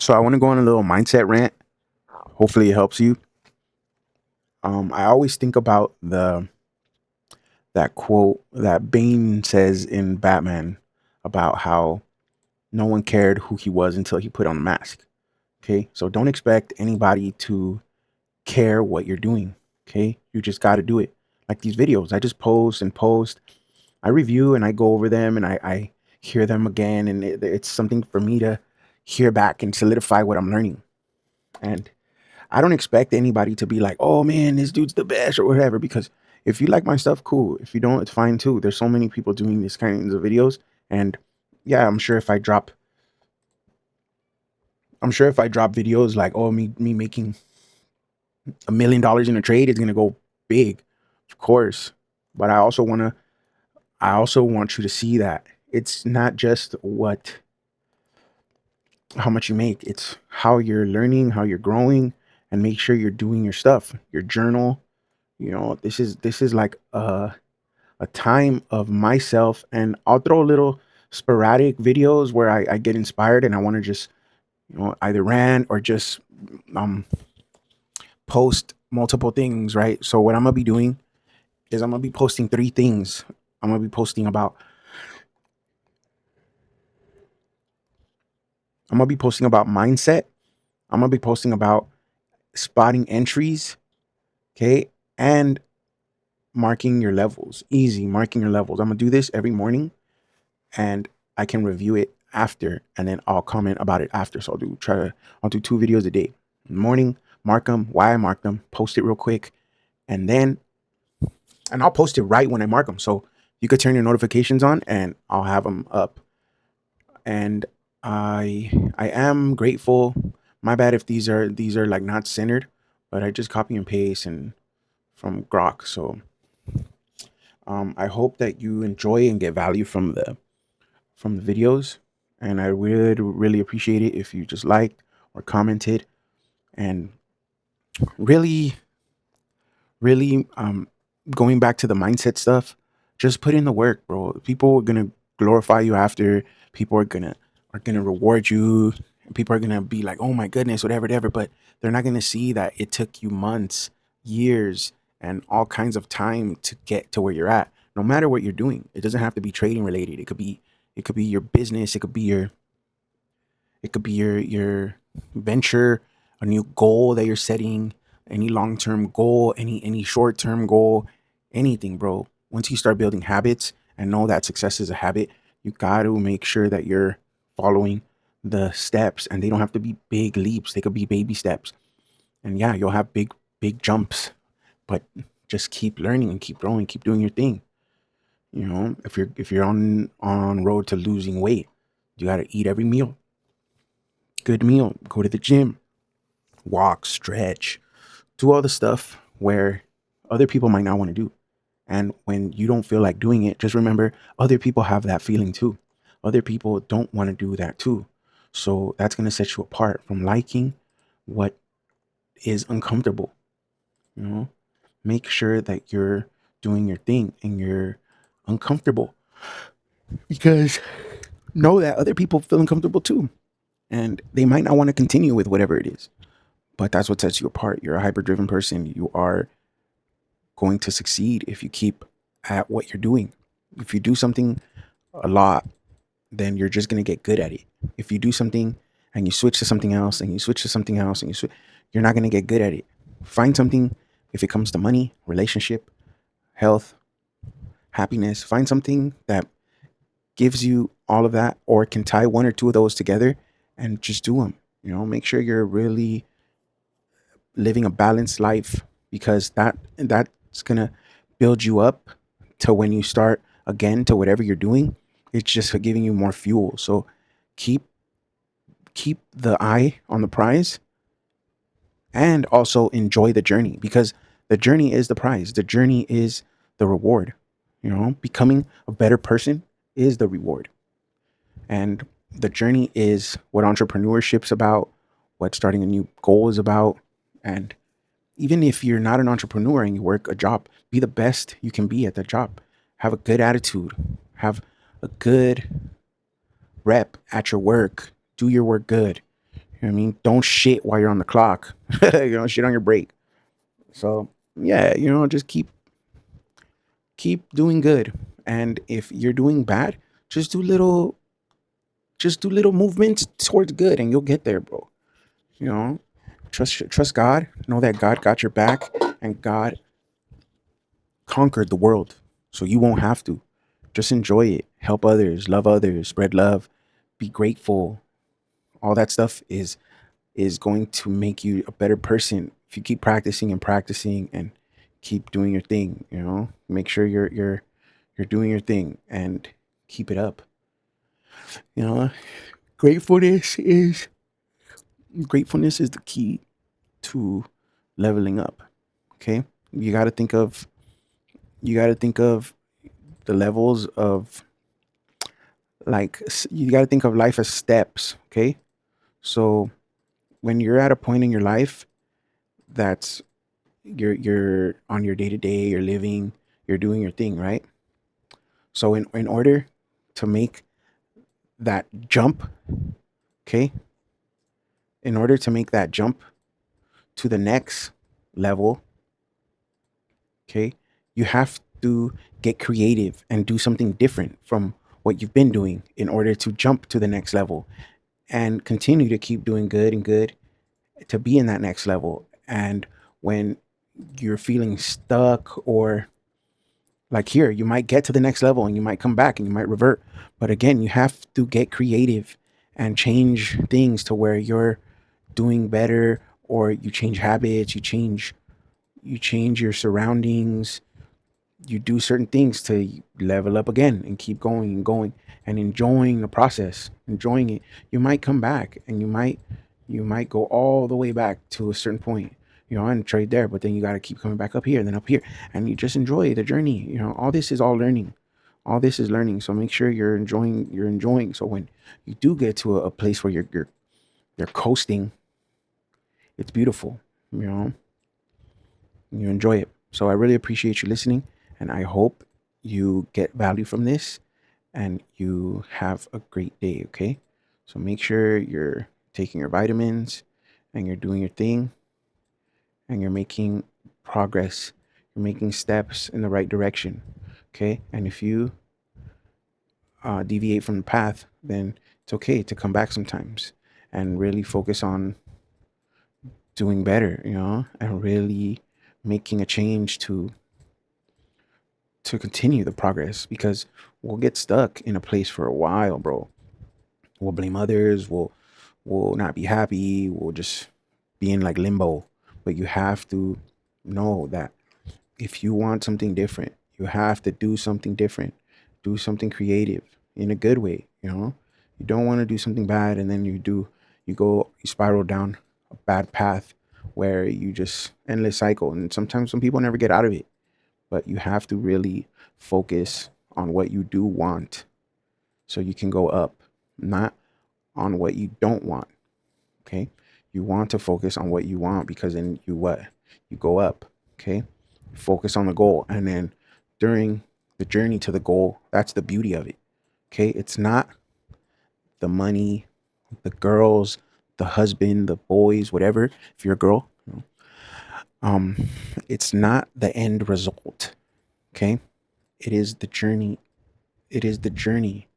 So I want to go on a little mindset rant. Hopefully it helps you. I always think about the that quote that Bane says in Batman about how no one cared who he was until he put on a mask. Okay, so don't expect anybody to care what you're doing. Okay, you just got to do it. Like these videos, I just post and post. I review and I go over them and I hear them again, and it's something for me to hear back and solidify what I'm learning. And I don't expect anybody to be like, "Oh man, this dude's the best" or whatever. Because if you like my stuff, cool. If you don't, it's fine too. There's so many people doing these kinds of videos, and yeah, I'm sure if I drop videos like, "Oh, me making $1 million in a trade," it's gonna go big, of course. But I also want you to see that it's not just how much you make. It's how you're learning, how you're growing, and make sure you're doing your stuff, your journal. This is like a time of myself, and I'll throw little sporadic videos where I get inspired and I want to just either rant or just um post multiple things, right? So what I'm gonna be doing is I'm gonna be posting three things. I'm gonna be posting about I'm gonna be posting about mindset. I'm gonna be posting about spotting entries, okay, and marking your levels. Easy, marking your levels. I'm gonna do this every morning, and I can review it after, and then I'll comment about it after. So I'll do 2 videos a day. In the morning, mark them, why I mark them, post it real quick, and then I'll post it right when I mark them. So you could turn your notifications on, and I'll have them up. And I am grateful. My bad if these are like not centered, but I just copy and paste and from Grok. So I hope that you enjoy and get value from the videos. And I would really appreciate it if you just liked or commented, and really, really going back to the mindset stuff, just put in the work, bro. People are gonna glorify you after, people are gonna reward you, and people are gonna be like, oh my goodness, whatever, whatever, but they're not gonna see that it took you months, years, and all kinds of time to get to where you're at. No matter what you're doing, it doesn't have to be trading related. It could be your business, it could be your venture, a new goal that you're setting, any long-term goal, any short-term goal, anything, bro. Once you start building habits and know that success is a habit, you got to make sure that you're following the steps, and they don't have to be big leaps. They could be baby steps. And yeah, you'll have big jumps, but just keep learning and keep growing, keep doing your thing. If you're on road to losing weight, you got to eat every meal. Good meal. Go to the gym, walk, stretch, do all the stuff where other people might not want to do. And when you don't feel like doing it, just remember other people have that feeling too. Other people don't want to do that too. So that's going to set you apart from liking what is uncomfortable. You know, make sure that you're doing your thing and you're uncomfortable, because know that other people feel uncomfortable too. And they might not want to continue with whatever it is. But that's what sets you apart. You're a hyper driven person. You are going to succeed if you keep at what you're doing. If you do something a lot, then you're just going to get good at it. If you do something and you switch to something else and you switch to something else and you're not going to get good at it. Find something. If it comes to money, relationship, health, happiness, find something that gives you all of that, or can tie one or two of those together, and just do them. Make sure you're really living a balanced life, because that's gonna build you up to when you start again to whatever you're doing. It's just giving you more fuel. So keep keep the eye on the prize, and also enjoy the journey, because the journey is the prize. The journey is the reward. Becoming a better person is the reward. And the journey is what entrepreneurship's about, what starting a new goal is about. And even if you're not an entrepreneur and you work a job, be the best you can be at that job. Have a good attitude. Have a good rep at your work. Do your work good. know what I mean? Don't shit while you're on the clock. Shit on your break. So yeah, just keep doing good. And if you're doing bad, just do little just do little movements towards good and you'll get there, bro. You know, trust God. Know that God got your back and God conquered the world. So you won't have to. Just enjoy it. Help others, spread love, be grateful. All that stuff is going to make you a better person if you keep practicing and practicing and keep doing your thing, Make sure you're doing your thing and keep it up. You know, gratefulness is gratefulness is the key to leveling up. Okay? You got to think of you got to think of the levels of you got to think of life as steps, okay? So when you're at a point in your life that's you're on your day to day, you're living, you're doing your thing, right? So in order to make that jump, okay? In order to make that jump to the next level, okay? You have to get creative and do something different from what you've been doing in order to jump to the next level and continue to keep doing good and good to be in that next level. And when you're feeling stuck or like here, you might get to the next level and you might come back and you might revert. But again, you have to get creative and change things to where you're doing better, or you change habits, you change your surroundings, you do certain things to level up again and keep going and going and enjoying the process, enjoying it. You might come back and you might go all the way back to a certain point, and trade there, but then you got to keep coming back up here and then up here, and you just enjoy the journey. All this is all learning. All this is learning. So make sure you're enjoying. So when you do get to a place where you're coasting, it's beautiful. You know, you enjoy it. So I really appreciate you listening, and I hope you get value from this and you have a great day, okay? So make sure you're taking your vitamins and you're doing your thing and you're making progress. You're making steps in the right direction, okay? And if you deviate from the path, then it's okay to come back sometimes and really focus on doing better, and really making a change to continue the progress, because we'll get stuck in a place for a while, bro. We'll blame others, we'll not be happy, we'll just be in like limbo. But you have to know that if you want something different, you have to do something different, do something creative in a good way, You don't want to do something bad and then you spiral down a bad path where you just endless cycle. And sometimes some people never get out of it, but you have to really focus on what you do want so you can go up, not on what you don't want. Okay. You want to focus on what you want, because then you go up. Okay. Focus on the goal. And then during the journey to the goal, that's the beauty of it. Okay. It's not the money, the girls, the husband, the boys, whatever. If you're a girl, um, it's not the end result. Okay. It is the journey. It is the journey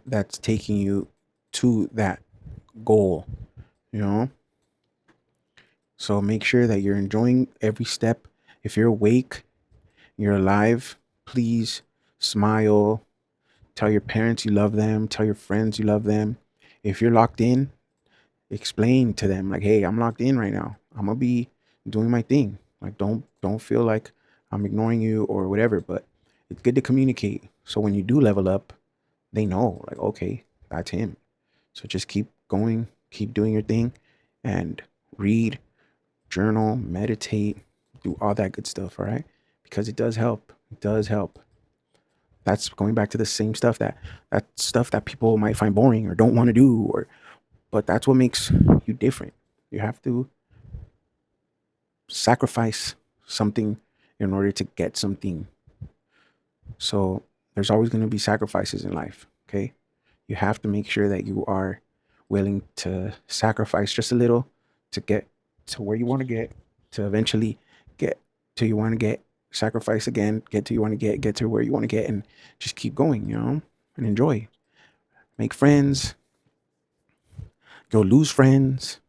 that's taking you to that goal, you know? So make sure that you're enjoying every step. If you're awake, you're alive, please smile. Tell your parents you love them. Tell your friends you love them. If you're locked in, explain to them like, "Hey, I'm locked in right now. I'm gonna be doing my thing." Like, don't feel like I'm ignoring you or whatever. But it's good to communicate. So when you do level up, they know like, okay, that's him. So just keep going, keep doing your thing, and read, journal, meditate, do all that good stuff, all right? Because it does help. It does help. That's going back to the same stuff that stuff that people might find boring or don't want to do, or but that's what makes you different. You have to sacrifice something in order to get something. So there's always going to be sacrifices in life, okay? You have to make sure that you are willing to sacrifice just a little to get to where you want to get, to eventually get to you want to get, sacrifice again, get to you want to get to where you want to get, and just keep going, and enjoy. Make friends, you'll lose friends,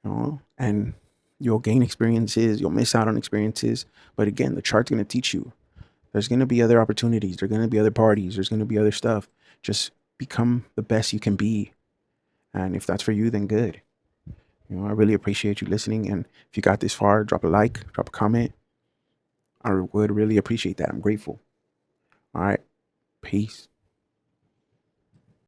and you'll gain experiences, you'll miss out on experiences. But again, the chart's going to teach you. There's going to be other opportunities, there's going to be other parties, there's going to be other stuff. Just become the best you can be. And if that's for you, then good. I really appreciate you listening. And if you got this far, drop a like, drop a comment. I would really appreciate that. I'm grateful. All right. Peace.